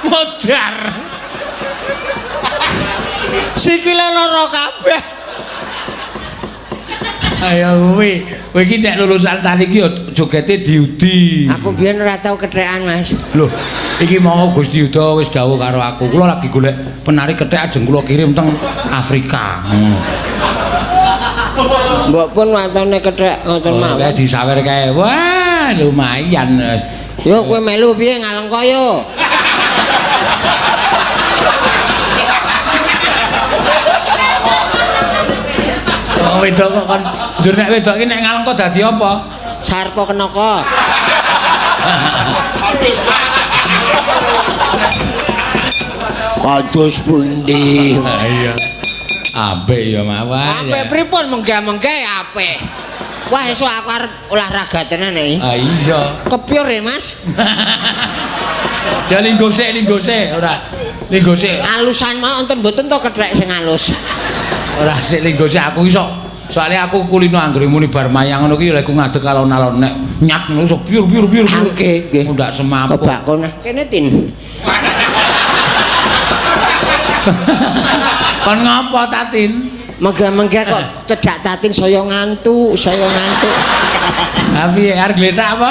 modar. Sikile lara kabeh. Ayo kowe iki nek lulusan tani iki jogete diudi. Aku biyen ora tau kethrekan, Mas. Lho, iki mau Gusti Yuda wis dawuh karo aku. Kula lagi golek penari kethek ajeng kula kirim teng Afrika. Mbok pun watone kethek ngoten mawon. Kae disawer kae. Wah, lumayan. Yo kowe melu piye ngalengka yo? Wedok kok kon njur nek wedok iki nek ngalengka dadi apa? Sarpa kenaka. Kados pundi? Iya. Apik ya mawon. Apik pripun menggah-menggah apik. Wah esuk aku arep olahraga tenan iki. Ah iya. Kepyur ya, Mas? Ya linggose ora. Linggose. Alusan mau enten mboten to kethek sing alus. Ora sik linggose aku iso. Soalnya aku kulino anggere muni bar mayang ngono ki lek ku ngadeg alon-alon nek nyat ngono iso biur. Nggih, nggih. Ndak semaput. Kobak kono. Kene tin. Kon ngapa Tatin? Menggah-menggah kok cedak Tatin saya ngantuk. Tapi arep gletak apa?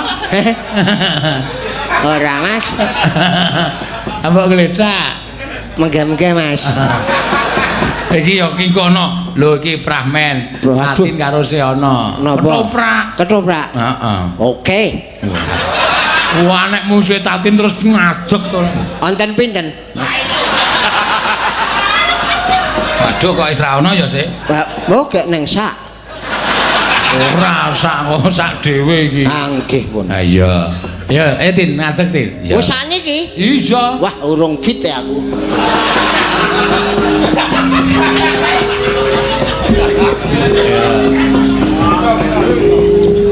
Ora, Mas. Apa gletak? Menggah-menggah, Mas. Iki ya ki kono. Lho iki prahmen. Tatin karo Seana. Ketoprak. Ketoprak. Heeh. Oke. Wah nek musuhe Tatin terus ngadeg to. Wonten pinten? Waduh kok wis ra ono ya sik. Oh, gek neng sak. Ora sak kok sak dhewe iki. Nggih pun. Ha iya. Ya, Tin, ngadeg Tin. Wis sakniki? Iya. Wah, urung fit ya aku.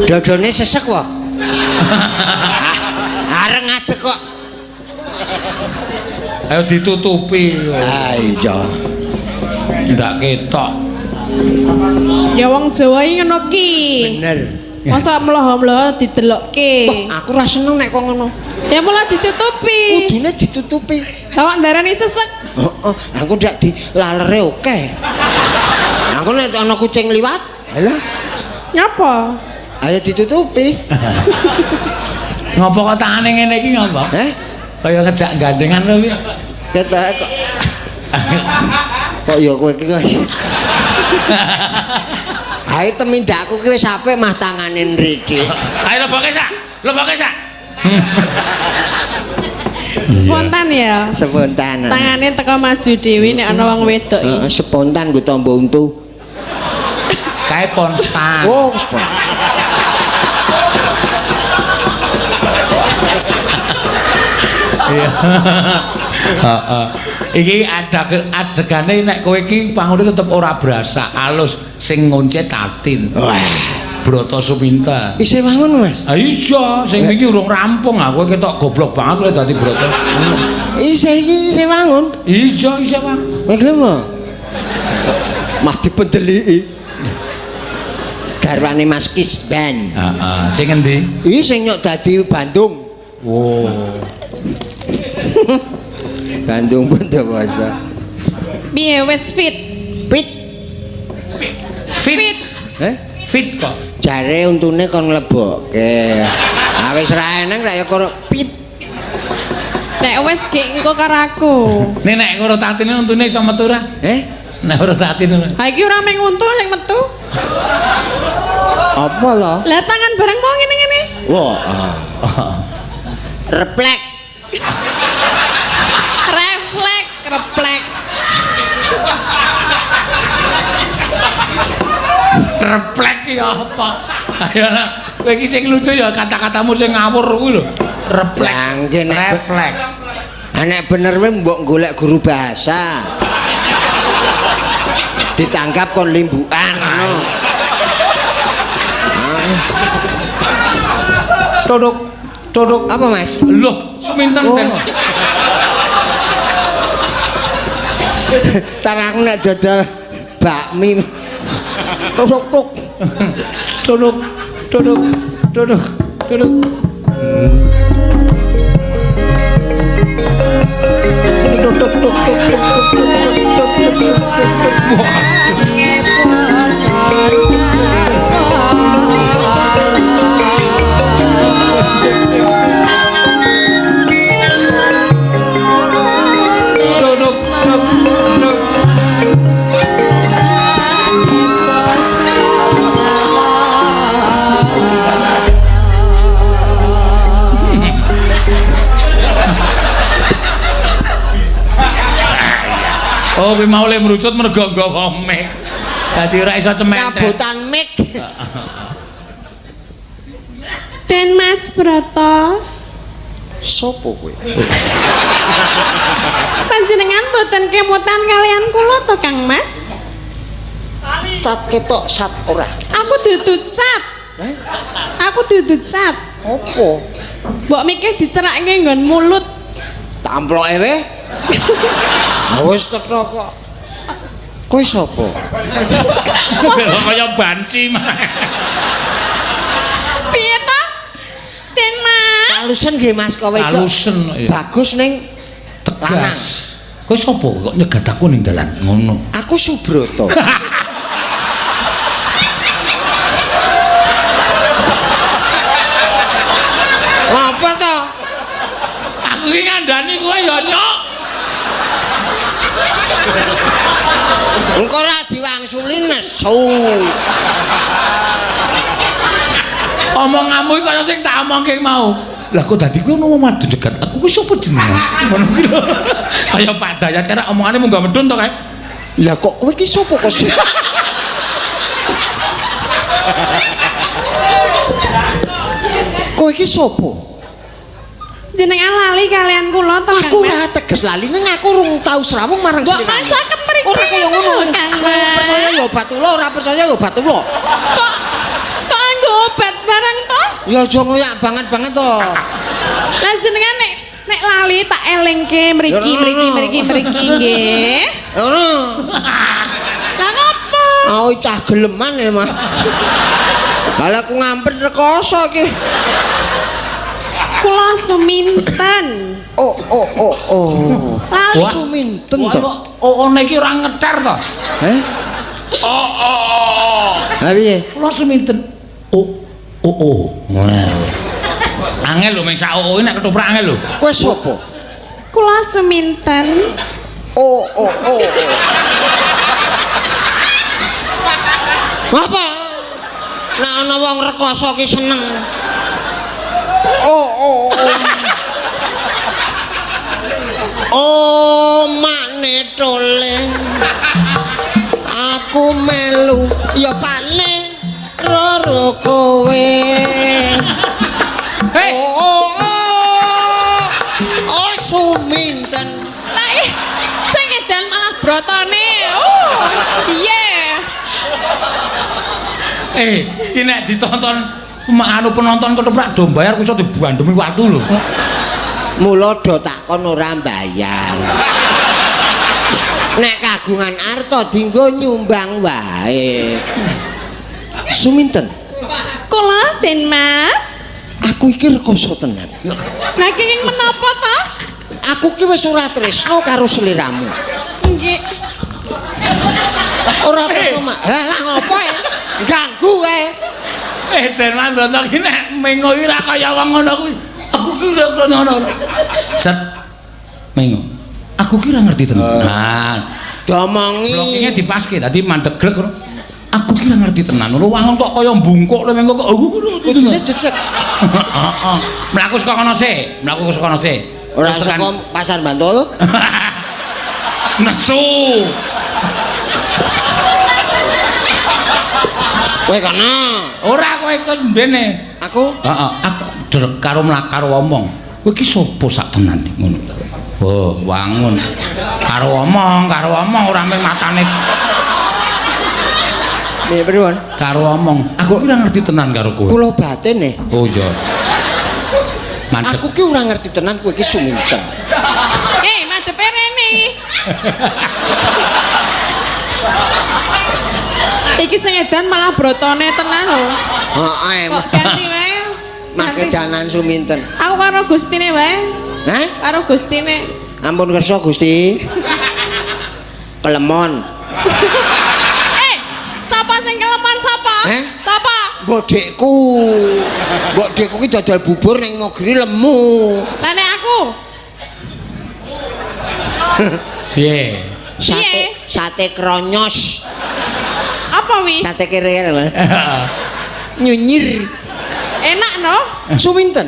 Dodone sesek wae. Areng ngadeg kok. Ayo ditutupi. Ah iya. Ndak ketok. Ya wong Jawa iki ngono ki. Bener. Masa mloho-mloho didelokke. Wah, aku ora seneng nek kok ngono. Ya mulai ditutupi. Kudune ditutupi. Awak ndarani sesek. Heeh, aku ndak dilalere oke. Aku nek ana kucing liwat, halah, Nyapa? ayo ditutupi. Ngopo kok tangane ngene iki ngopo? Kaya kejak gandengan lho iki. Ketok kok. Kok ya kowe iki kok. Ayo temindakku ki wis apik mah tangane nridhik. Ayo leboke sak. Spontan ya. Spontan. Tangane teko maju dhewe nek ana wong wedok iki. Heeh, spontan nggo tombo untu. Kae konstan. Oh, spontan. Iya. Heeh. Iki adegane nek kowe iki pangune tetep ora berasa, alus sing ngoncet Tatin. Wah, Broto Suminta. isih wangun, Mas. Ah iya, sing iki urung rampung ah, kowe ketok goblok banget kowe dadi Broto. Isih wangun. Iya, Bang. Ngelem. Mah dipendeliki. Garwane Mas Kisban. Heeh, sing endi? Iki sing nyok dadi Bandung. Oh. Bandung Bondowoso. Piye wis fit? Pit. Fit. Fit kok. Jare untune kon nglebokke. Ah wis ra eneng ra ya karo pit. Nek wis gek engko karo aku. Nek karo Tatine untune iso metu ra? Nek karo Tatine. Ha iki ora mung untu sing metu. Apa lho? Lah tangan bareng mau ngene-ngene. Wah. Refleks. Reflek. Refleks ya apa? Ayo kowe iki sing lucu ya kata-katamu sing ngawur kuwi lho. Refleks. Refleks. Nek bener wae mbok golek guru bahasa. Ditangkap kon limbukan ngono. Dodok. Apa, Mas? Loh, seminten ten. Tar aku nek dodol bakmi. Tok. Dodok. Oh, kuwi mau le mrucut mergo nggawa mic. Dadi ora iso cementet. Kabutan mic. Den Mas Broto. Sopo kowe? Panjenengan mboten kemutan kalian kula to Kang Mas? Cat ketok sat ora. Aku dudu cat. Aku dudu cat. Opo? Mbok mikir dicerakke nggon mulut. Tamploke we. Ah wis teko kok. Kowe sapa? Kaya banci mah. Piye to? Den Mas. Kalusen nggih Mas kowe itu. Kalusen. Bagus ning lanang. Tegas. Kowe sapa kok nyegat aku ning dalan ngono? Aku Subroto. Apa to? Aku iki ngandani kowe ya, Cok. Engko ora diwangsuli nesu. Omonganmu iki kaya sing tak omongke mau. Lah kok dadi kowe ono madu dekat. Aku ki sapa jenenge? Ngono ki lho. Kaya Pak Dayat kira omongane munggah medun to kae. Lah kok kowe ki sapa kok sih? Kowe iki sapa? Jenengan lali kalian kula to Kang Aku Mas? ora teges lali nang aku urung tau srawung marang Mbok sliramu. masaken mriki. Ora kaya ngono. Kang Mau Mas. percaya ya obat ula, ora percaya ya obat ula. Kok anggo obat barang to? Ya aja ngoyak banget to. Lah jenengan nek lali tak elingke mriki nggih. Ngono. Lah ngopo? Ah cah geleman ya mah. Lah aku ngampet rekoso iki. Kula suminten. Oh. Lali. Suminten Wah, to. kok ono iki ora ngeter to. Heh? Oh. Ha piye? Kula seminten. Ngono. Angel lho meng sak nek ketoprak angel lho. Kowe sapa? Kula suminten. Oh. Apa? Nek ana wong rekoso ki seneng. Oh, makne tole. Aku melu ya pane karo kowe. Hei. Oh, suminten. Lah sing edan malah brotone. Oh, iya. Iki nek ditonton anu penonton ketoprak do bayar ku iso dibandemi watu lho. Mula do takon ora mbayar. Nek kagungan arta dienggo nyumbang wae. Suminten. Kula Den Mas. Aku iki rekoso tenan. Lah kenging menapa ta? Aku ki wis ora tresno karo sliramu. Nggih. Ora tresno mak. Lah ngopo e? Ganggu wae. Den Mas Broto ki nek mengo iki ra kaya wong ngono kuwi. Aku ki ora ngono. Set. Mengo. Aku ki ora ngerti tenan. Nah, Domongi. blokingnya dipaske dadi mandeg glek ngono. Aku ki ora ngerti tenan. Lho wangun kok kaya mbungkuk lho mengo kok. Kudune jejeg. Heeh. Mlaku saka kono sik, mlaku saka kono sik. Ora saka Pasar Bantul. Nesu. Kowe kana. Ora kowe iku ndene. Aku Heeh, aku karo omong. Kowe iki sapa sak tenan ngono. Oh, wangun. Karo omong ora mung matane. piye pripun? Karo omong. Aku ora ngerti tenan karo kowe. Kula batin e. Oh iya. Mandeg. Aku ki ora ngerti tenan kowe iki suminten. Madepe rene. Iki sing edan malah brotone tenan lho. Heeh. Kok ganti wae. Makedanan suminten. Aku karo Gustine wae. Hah? Karo Gustine. Ampun kersa Gusti. Kelemon. Sapa sing keleman sapa? Heh? Sapa? Mbok dekku. Mbok dekku ki dodol bubur ning Mogri lemu. Lah nek aku. Piye? Sate kronyos. Apa wi? Sate kere lho. Nyunyir. Enak no? Suminten.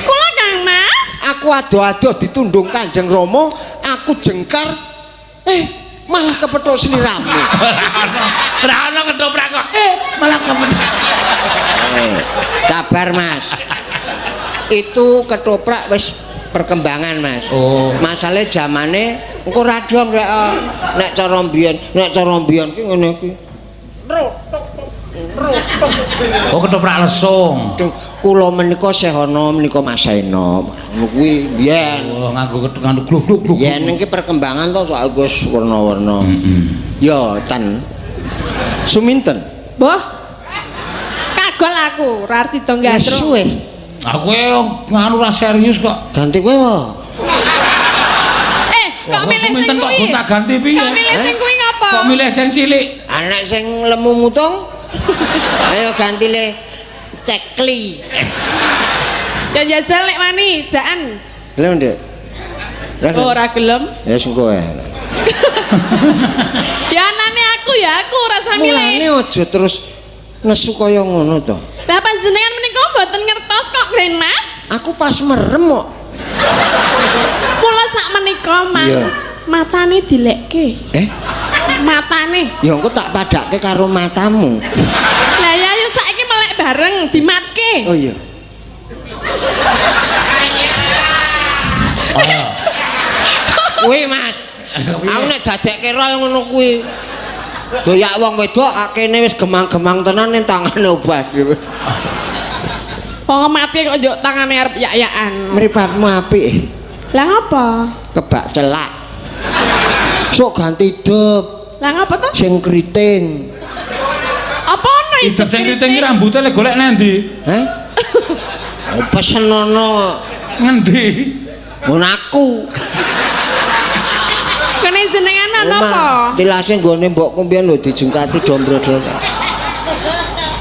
Kula Kang Mas. Aku ado-ado ditundung Kanjeng Rama, aku jengkar malah kepethuk sliramu. Ora ono ketoprak kok. Malah kepethuk. Sabar Mas. Itu ketoprak wis perkembangan Mas. Oh. Masalahe zamane engko radong rek nek cara mbiyen ki ngene iki. Oh ketoprak lesung. Kula menika Sehono menika Mas Eno. Ngono kuwi biyen. Oh nganggo gluk-gluk. Yen iki perkembangan to soal wis warna-warna. Ya ten. Suminten. Mbah. Kagol aku, ora sida gandrung. Suwe. Aku nganu ra serius kok. Ganti kowe wae. Kok milih sing kuwi? Kok ganti piye? Kok milih sing kuwi ngapa? Kok milih sing cilik? Anak sing lemu mutung. Ayo ganti le cekli. Ya jajal nek wani, jaan. Lho, Nduk. Ora gelem. Ya sing kowe. Ya anane aku ora usah milih. Mulane aja terus nesu kaya ngono to. Lah panjenengan menika mboten ngertos kok, Gren Mas. Aku pas merem kok. Kula sak menika, Mas. Iya. Matane dilekke. Matane. Ya engko tak padake karo matamu. Lah ya yo saiki melek bareng dimatke. Oh iya. Kuwi Mas. Aku nek dadekke ro ngono kuwi. Doyak wong wedok akene wis gemang-gemang tenan ning tangane obah dhewe. Wong mati kok njuk tangane arep yak-yakan. Mripatmu apik. Lah ngapa? Kebak celak. Sok ganti hidup Lah ngapa to? sing kriting. Apa ono Hidup sing kriting iki rambute le golek nang ndi? Heh? Oh, pesenono Ngendi? mun aku. Kene jenengan napa? Tilase nggone mbokku mbiyen lho dijungkati dombrodol.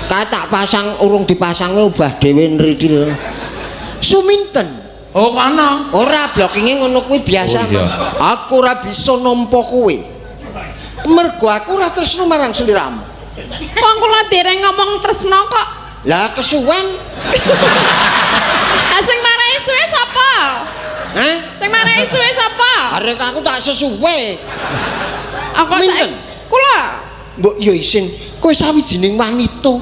Ka tak pasang urung dipasang obah dhewe nridil. Suminten. Oh kana. Ora blockinge ngono kuwi biasa. Oh, iya. Aku ora bisa nampa kowe. Mergo aku ora tresno marang sliramu. Wong kula dereng ngomong tresno kok. Lah kesuwen. Lah sing marahi suwe sapa? Hah? Sing marahi suwe sapa? Arek aku tak sesuwe. Aku Minten. Kula. Mbok yo isin, kowe sawijining wanita.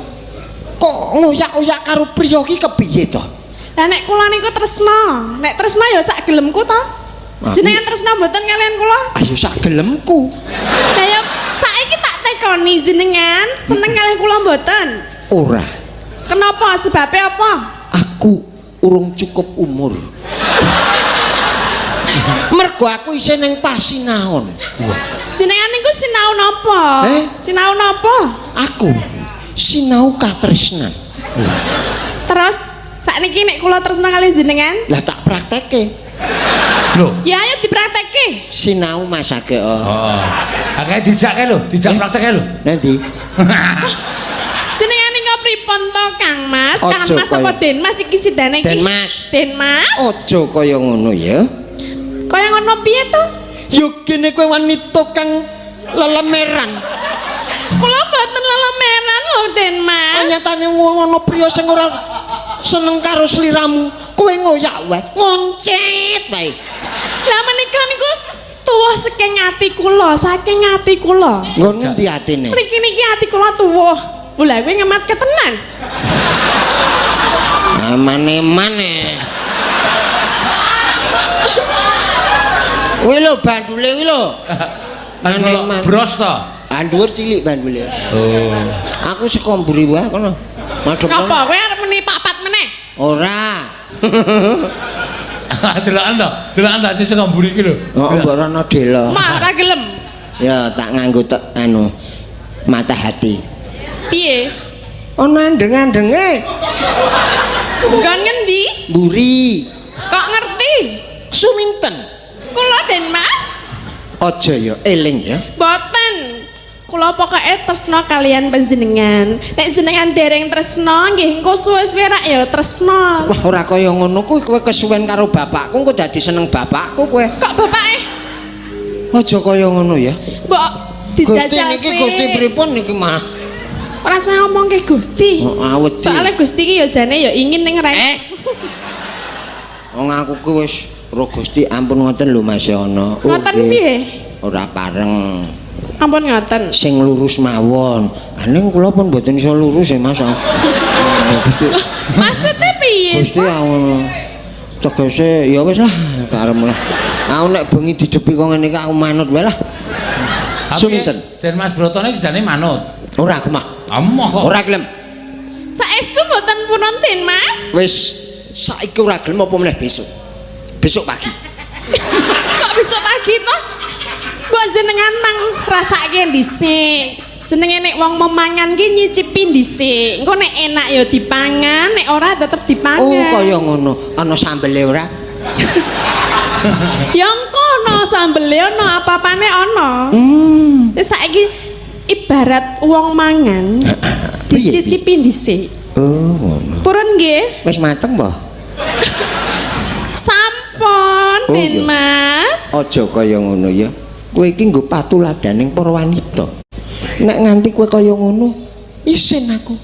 Kok ngoyak-oyak karo priya ki kepiye to? Lah nek kula niku tresno. Nek tresno ya sak gelemku to. Jenengan tresno mboten kalian kula? Ayo sak gelemku. Lah ya saiki tak tekoni jenengan seneng kalih kula mboten? Ora. Kenapa? Sebabnya apa? Aku urung cukup umur. Mergo aku isih ning pasinaon. Jenengan niku sinau napa? Sinau napa? Aku sinau katresnan. Terus sakniki nek kula tresno kalih jenengan? Lah tak praktekke. Lho. Ya ayo dipraktekke. Sinau masake. Oh. Akeh dijake lho, dijak praktek lho. Nanti. Jenengan niku pripun to Kang Mas? Ojo Kang Mas kaya- apa Den Mas iki sidane iki? Den Mas. Den Mas? Aja kaya ngono ya. Kaya ngono piye to? Yo kene kowe wanita kang lelemeran. Kula mboten lelemeran lho Den Mas. Nyatane ana priya sing ora seneng karo sliramu, kowe ngoyak wae, ngoncet wae. Lah menika niku tuwuh saking ati kula, saking ati kula. Nggon ngendi atine? Mriki niki ati kula tuwuh. Lha kowe ngemat ketenan. Mane-mane. Kuwi lho bandule kuwi lho. Mane-mane. Bros to. Dhuwur cilik bandule. Oh. Aku saka mburi wae kono. Madhep. Napa kowe arep muni papat meneh? Ora. Delokan to sing mburi iki lho. Oh, mbok rono dela. Mah ora gelem. Ya tak nganggo anu mata hati. Piye? Ana andeng-andenge. Nggon ngendi? Mburi. Kok ngerti? Suminten. Kula Den Mas. Aja ya eling ya. Boten. Kula pokoke tresno kalian panjenengan. Nek jenengan dereng tresno nggih engko suwe-suwe rak ya tresno. Wah ora kaya ngono kuwi kowe kesuwen karo bapakku engko dadi seneng bapakku kowe. Kok bapake? Aja kaya ngono ya. Mbok Gusti dijajal niki sik. Gusti pripun niki mah? Ora usah ngomongke Gusti. Awet sih. Soale Gusti ki ya jane ya ingin ning rek. Wong aku ki wis ro Gusti ampun ngoten lho Mas Yono. Ngoten piye? ora pareng. Ampun ngoten. Sing lurus mawon. Aning kula pun mboten iso lurus ya Mas. Gusti. Maksudnya piye? Gusti ngono. Tegese ya wis lah karep lah. Aku nek bengi didepi kok ngene iki aku manut wae lah. Suminten. Den Mas Brotone sidane manut. Ora aku mah. Emoh kok. Ora gelem. Saestu mboten purun Den Mas. Wis saiki ora gelem apa meneh besok. Besok pagi. Kok besok pagi toh? Mbok jenengan nang rasake dhisik. Jenenge nek wong memangan ki nyicipi dhisik. Engko nek enak ya dipangan, nek ora tetep dipangan. Oh kaya ngono. Ana sambele ora? Ya engko ana sambele ana apa-apane ana. Wis saiki ibarat wong mangan dicicipi dhisik. Oh ngono. Purun nggih? Wis mateng mbah? Sampun, Oh, Den iya. Mas. Aja kaya ngono ya. Kowe iki nggo patuladaning para wanita. Nek nganti kowe kaya ngono, isin aku.